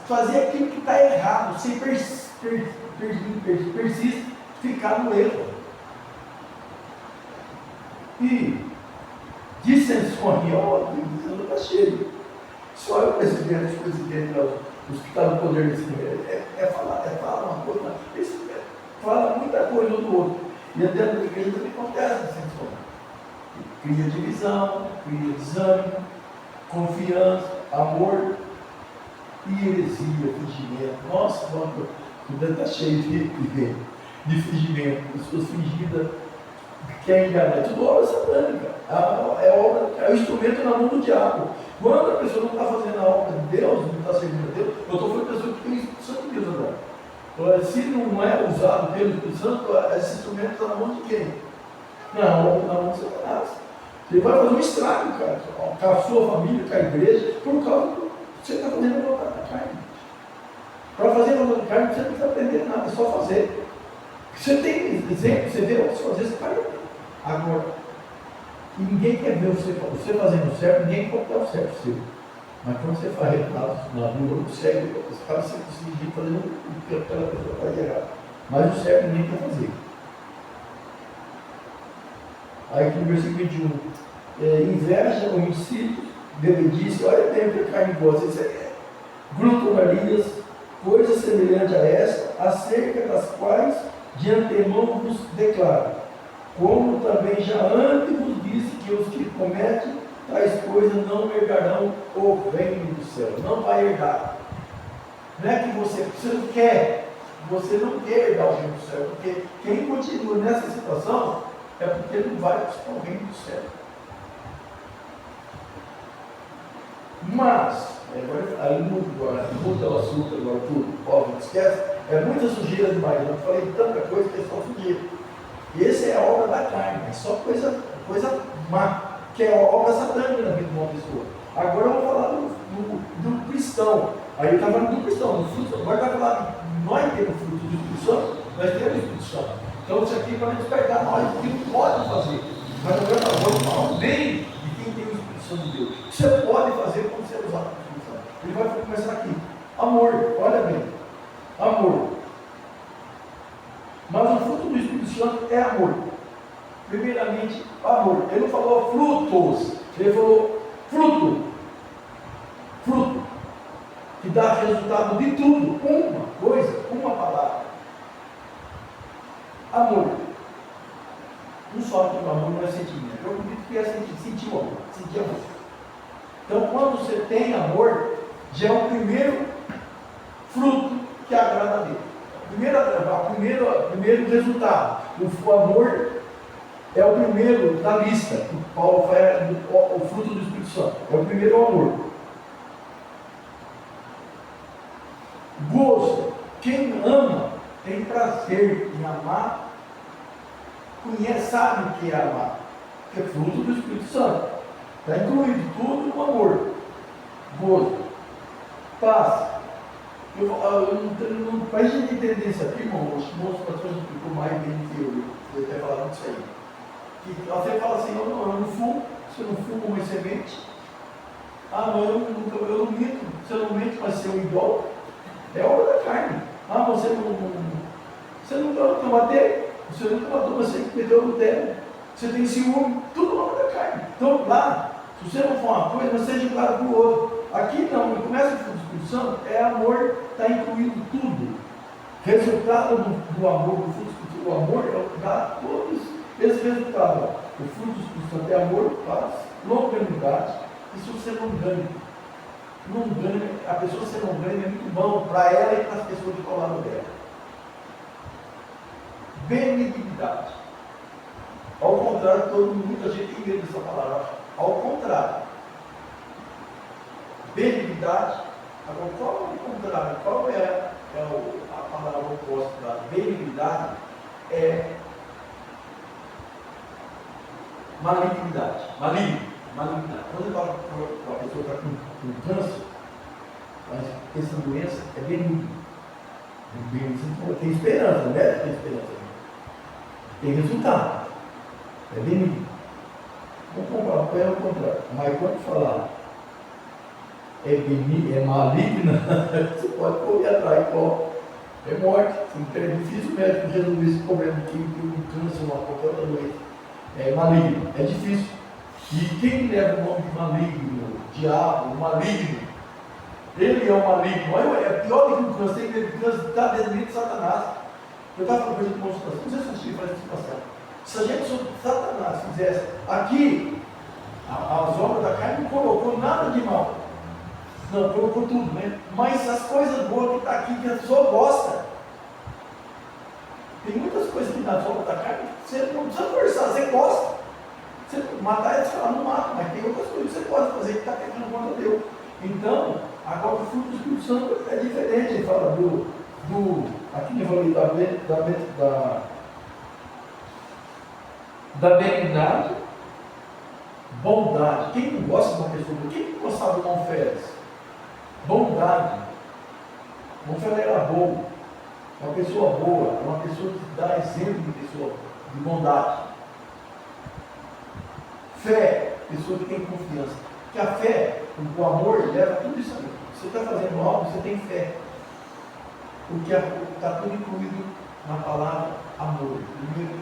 Fazer aquilo que está errado. Sem persiste, ficar no erro. E dissensões, ó, não está cheio. Só o presidente do Hospital do Poder desse falar uma coisa, fala muita coisa um do outro. E dentro da igreja também acontece dissensões. Cria divisão, cria desânimo, confiança, amor e heresia, fingimento. Nossa, o dentro está cheio de fingimento, pessoas fingidas. Quer enganar, é tudo obra satânica, é o instrumento na mão do diabo. Quando a pessoa não está fazendo a obra de Deus, não está servindo a Deus, eu estou falando de pessoa que tem o Espírito Santo de Deus agora. Se não é usado pelo Espírito Santo, esse instrumento está na mão de quem? Na mão de Satanás. Ele vai fazer um estrago, cara, com a sua família, com a igreja, por causa do que você está fazendo a vontade da carne. Para fazer a vontade da carne, você não precisa aprender nada, é só fazer. Você tem exemplo, você vê outros fazer, você faz. Agora, ninguém quer ver você fazendo certo, ninguém quer o certo seu. Mas quando você faz na rua, não segue, você acaba se conseguindo fazendo o que aquela pessoa faz errado. Mas o certo ninguém quer fazer. Aí aqui no versículo 21, inveja, homicídio, bebedice, olha bem o que a carne gosta, isso é glutonarias, coisas semelhantes a esta, acerca das quais de antemão vos declaro, como também já antes vos disse que os que cometem tais coisas não herdarão o reino do céu, não vai herdar. Não é que você não quer herdar o reino do céu, porque quem continua nessa situação é porque não vai buscar o reino do céu. Mas, aí muda o assunto agora, tudo, óbvio, esquece, é muita sujeira demais. Eu falei tanta coisa que é só sujeira. E essa é a obra da carne, é só coisa má, que é a obra satânica na vida de uma pessoa. Agora eu vou falar do cristão. Aí eu estava falando do cristão, do fruto. Agora vai falar, nós temos fruto do Espírito Santo, nós temos o Espírito Santo. Então isso aqui é para despertar nós o que não pode fazer. Mas agora nós vamos falar bem de quem tem o Espírito Santo de Deus. Você pode fazer quando você usar o Espírito Santo. Ele vai começar aqui. Amor, olha bem. Amor. Mas o fruto do Espírito Santo é amor. Primeiramente, amor. Ele não falou frutos, ele falou fruto. Fruto. Que dá resultado de tudo. Uma coisa, uma palavra. Amor. Não só que o amor não é sentimento. Eu acredito que é sentir o amor. Sentir amor. Então, quando você tem amor, já é o primeiro fruto que agrada a Deus. O primeiro resultado. O amor é o primeiro da lista. O Paulo fala o fruto do Espírito Santo. É o primeiro o amor. Gosto. Quem ama tem prazer em amar, conhece, sabe o que é amar. Que é fruto do Espírito Santo. Está incluído tudo no amor. Gosto. Paz. Para a gente entender isso aqui, irmão, os pastores explicou mais bem do que eu até falado disso aí. Que você fala assim, eu não fumo, você não fuma uma semente. Ah, não, eu não minto, você não mente, mas você é um idólatra. É obra da carne. Ah, você nunca bateu, você nunca matou, mas você meteu no terra. Você tem ciúme, tudo obra da carne. Então lá, se você não for uma coisa, mas seja claro para o outro. Aqui não, começa o fruto do Espírito Santo, é amor, está incluído tudo. Resultado do amor, do fruto do Espírito Santo, o amor dá todos esses resultados. O fruto do Espírito Santo é amor, paz, longanimidade. E se você não ganha, a pessoa que você não ganha é muito bom para ela e para as pessoas que estão lá no dela. Benignidade. Ao contrário, muita gente tem medo dessa palavra. Ao contrário. Benignidade. Agora, qual é o contrário? Qual é a palavra oposta da benignidade? É malignidade. Malignidade. Quando eu falo para a pessoa que está com câncer, mas essa doença é benigna. Tem esperança, não é? Tem esperança. Tem resultado. É benigno. Vamos comprar o pé ao contrário. Mas quando falar é maligna, você pode correr atrás, é morte. É difícil mesmo resolver esse problema que um câncer, uma qualquer outra doença. É maligno, é difícil. E quem leva o nome de maligno, diabo, maligno, ele é o maligno. É pior do que o câncer, tem que está dentro de Satanás. Eu estava falando com a gente, não sei se você faz isso passar. Se a gente, se Satanás fizesse aqui, as obras da carne não colocou nada de mal. Não, colocou tudo, né? Mas as coisas boas que estão aqui, que a pessoa gosta. Tem muitas coisas que nas obras da carne, você não precisa forçar, você gosta. Você matar eles, fala, não mata, mas tem outras coisas que você pode fazer que está pecando contra Deus. Então, agora o fruto do Espírito Santo é diferente. Ele fala aqui eu falei da benignidade, bondade. Quem não gosta de uma pessoa boa? Quem não gostava do Mão Félix? Bondade. Mão Félix era bom, uma pessoa boa, uma pessoa que dá exemplo de pessoa de bondade. Fé, pessoa que tem confiança. Porque a fé, o amor, leva tudo isso aí. Você está fazendo algo, você tem fé. Porque está tudo incluído na palavra amor. Primeiro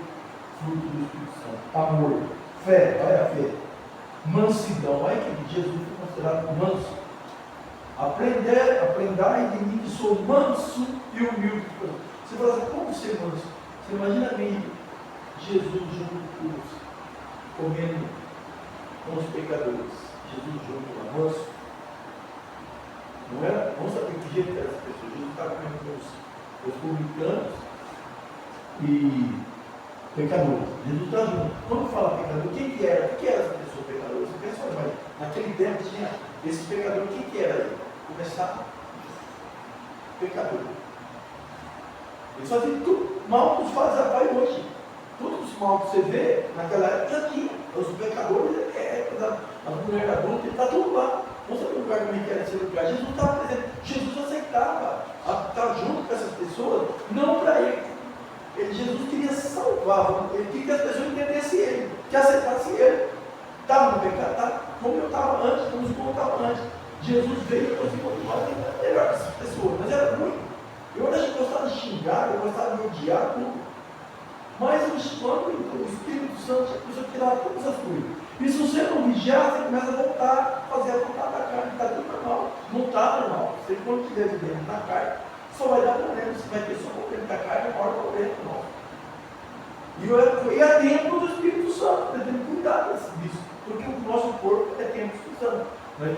fruto do Espírito Santo. Amor. Fé, olha a fé. Mansidão. Olha que Jesus foi considerado manso. Aprendai de mim que sou manso e humilde. Você fala assim, como ser manso? Você imagina bem Jesus junto com os comendo com os pecadores. Jesus junto lá, manso. Não era? Vamos saber que jeito era essa pessoa. Jesus estava comendo com os publicanos e pecadores. Jesus está junto. Quando fala pecador, quem que era? O que era essa pessoa pecadora? Você pensa, mas naquele tempo tinha esse pecador, quem que era ele? Começar pecador. Eles faziam tudo mal que os fariseus hoje. Todos os mal que você vê naquela época tinha. Os pecadores, as mulheres adultas, está tudo lá. Não sabe o lugar como é que era esse lugar. Jesus estava presente. Jesus aceitava estar junto com essas pessoas, não para ele. Jesus queria salvar, ele queria que as pessoas entendessem ele, que aceitassem ele. Estava no pecado, tá? Como eu estava antes, como eu estava antes. Jesus veio e falou assim, era melhor que essas pessoas, mas era ruim. Eu gostava de xingar, eu gostava de odiar tudo. Mas quando o Espírito Santo precisa tirar todas as coisas. E se você não vigiar, você começa a voltar a fazer a vontade da carne, está tudo normal. Não está normal. Você quando estiver vivendo na carne, só vai dar problema. Você vai ter só problema da carne, é o maior problema nosso. E é templo do Espírito Santo, nós temos que cuidar disso. Porque o nosso corpo é templo do Espírito Santo. Nós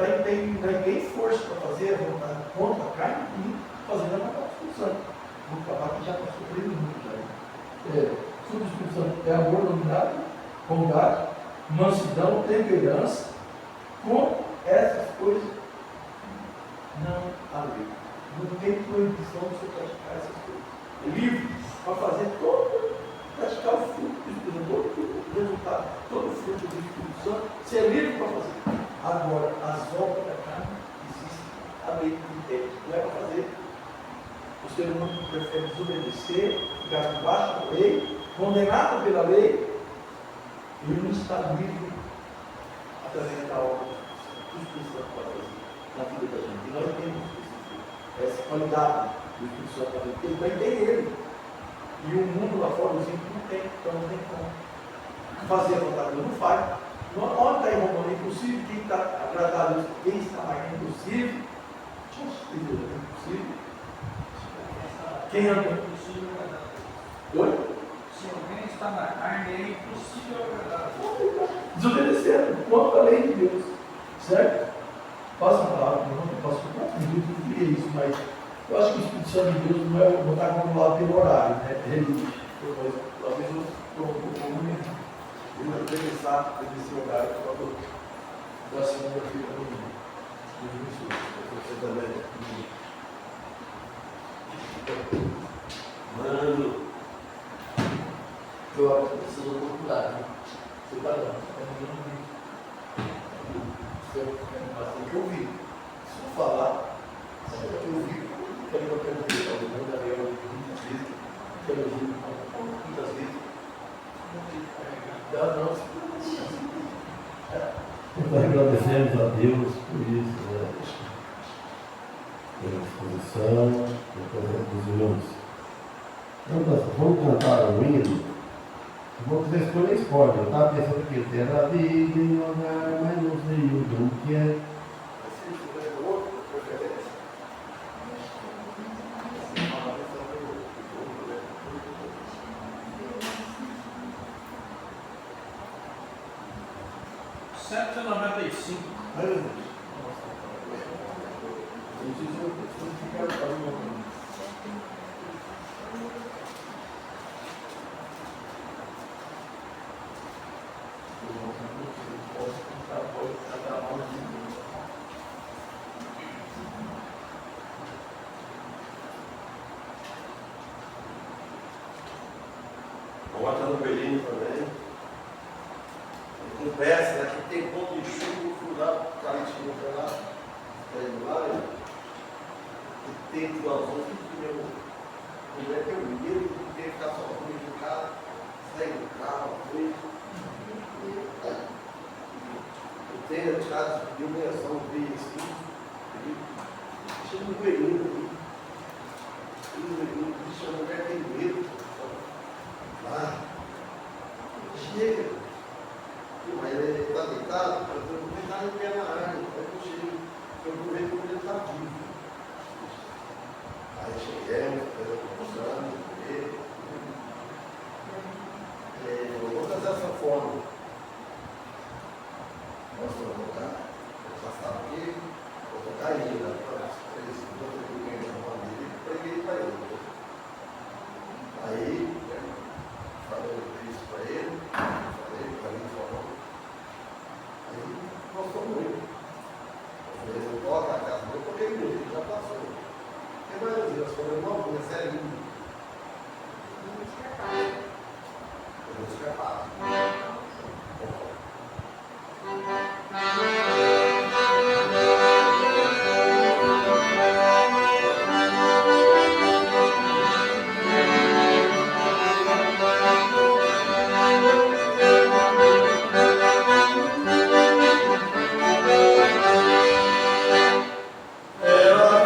tem força para fazer a vontade contra a carne e fazer a vontade do Espírito Santo. Vou acabar que já está sofrendo muito. Fruto do Espírito Santo é amor, novidade, bondade, mansidão, temperança. Com essas coisas não há lei. Não tem proibição de você praticar essas coisas. É livre para fazer praticar o fruto do Espírito Santo, todo o resultado, todo o fruto do Espírito Santo, você é livre para fazer. Agora, as obras da carne existem, a lei que tem, não é para fazer. O ser humano prefere desobedecer, ficar debaixo da lei, condenado pela lei, ele não está livre através da obra do Espírito Santo para fazer na vida da gente. E nós temos essa qualidade do Espírito Santo para fazer, porque ele vai ter ele. E o mundo lá fora, os ímpios não tem, então não tem como fazer a vontade de Deus, não faz. Onde está irmão, é impossível, quem está agradado a Deus, quem está mais é impossível. Deus é impossível. Quem anda? Oi? Se alguém está na carne, é impossível agradar. Desobedecendo contra a lei de Deus. Certo? Passa a palavra, não posso falar, não queria isso, mas eu acho que o Espírito Santo de Deus não está acumulado pelo horário, né? Talvez eu vou pensar nesse horário da segunda-feira do domingo. Você também. Mano, eu acho que precisa procurar, né? Você vai lá. Tem que ouvir. Se eu falar, você tem que ouvir. Quero que eu quero ouvir. Eu não daria muitas vezes. Quero ouvir muitas vezes. Não. Nós agradecemos a Deus por isso, né? Pela exposição, pela presença dos irmãos. Vamos cantar um hino. Vou fazer escolha spoiler. Eu estava pensando que ter a vida em lugar, mas não sei o que é. Bota no belinho também. Com peça, aqui tem ponto de chuva, fui lá, o cara tinha foi lá, está indo lá, e tem duas outras que meu. Ele é meu mineiro, tem que ficar sozinho de casa, sai do carro, foi. Eu tenho a casa de humilhação, vi assim, chega no belinho ali. Bicho, a mulher tem medo. Chega, mas ele está deitado, eu vou deitar em pé na área, eu vou ver como ele está vivo. Aí chegamos, conversando, eu vou fazer essa forma. Posso tocar? Vou passar aqui, vou tocar ainda, para os três, preguei para ele. Aí, falei isso para ele, falei para ele, falou. Aí nós fomos indo. Eu falei, eu toco a casa, eu toquei muito, já passou. Tem mais um dia, nós falamos, não, mas é lindo. Eu vou escapar. Ela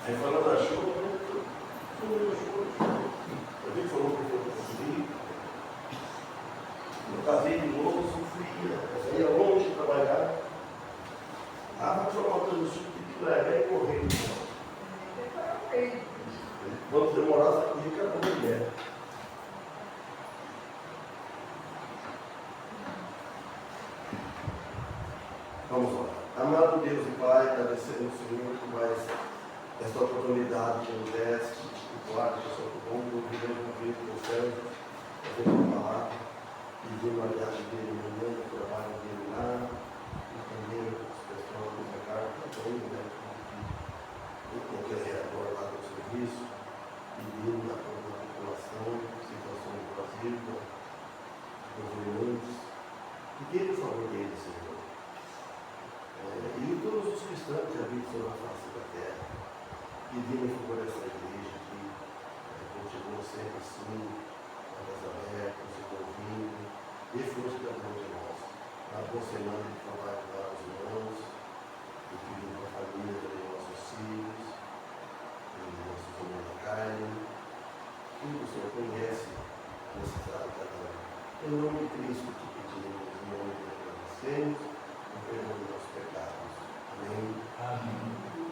Aí falando da chuva, eu vi que falou que eu consegui. Eu casei de novo, sofria. Eu ia longe trabalhar. Vai falar uma coisa do sul, que levar e correr. Quando demorar, você correr que era uma mulher. Vamos lá. Amado Deus e Pai, agradecemos, Senhor, por mais esta oportunidade que nos deste, de guarda, que sou bom, do primeiro convite dos céus, fazer uma palavra, pedindo a aliança dele amanhã, o trabalho dele lá, e também as pessoas do mercado também, né, o vereador lá do serviço, pedindo a toda a população, situação do Brasil, dos governantes, pedindo o favor dele, Senhor. E todos os cristãos que habitam sobre a face da terra, pedindo por essa igreja que continua sempre assim, portas abertas, se ouvindo, e força de cada um de nós. Na boa semana de trabalho para os irmãos, e pedindo para a família também nossos filhos, e nossos irmãos da carne, tudo o Senhor conhece a necessidade de cada um. Em nome de Cristo te pedimos, em nome de Deus agradecemos, o perdão dos nossos pecados. Amém. Amém.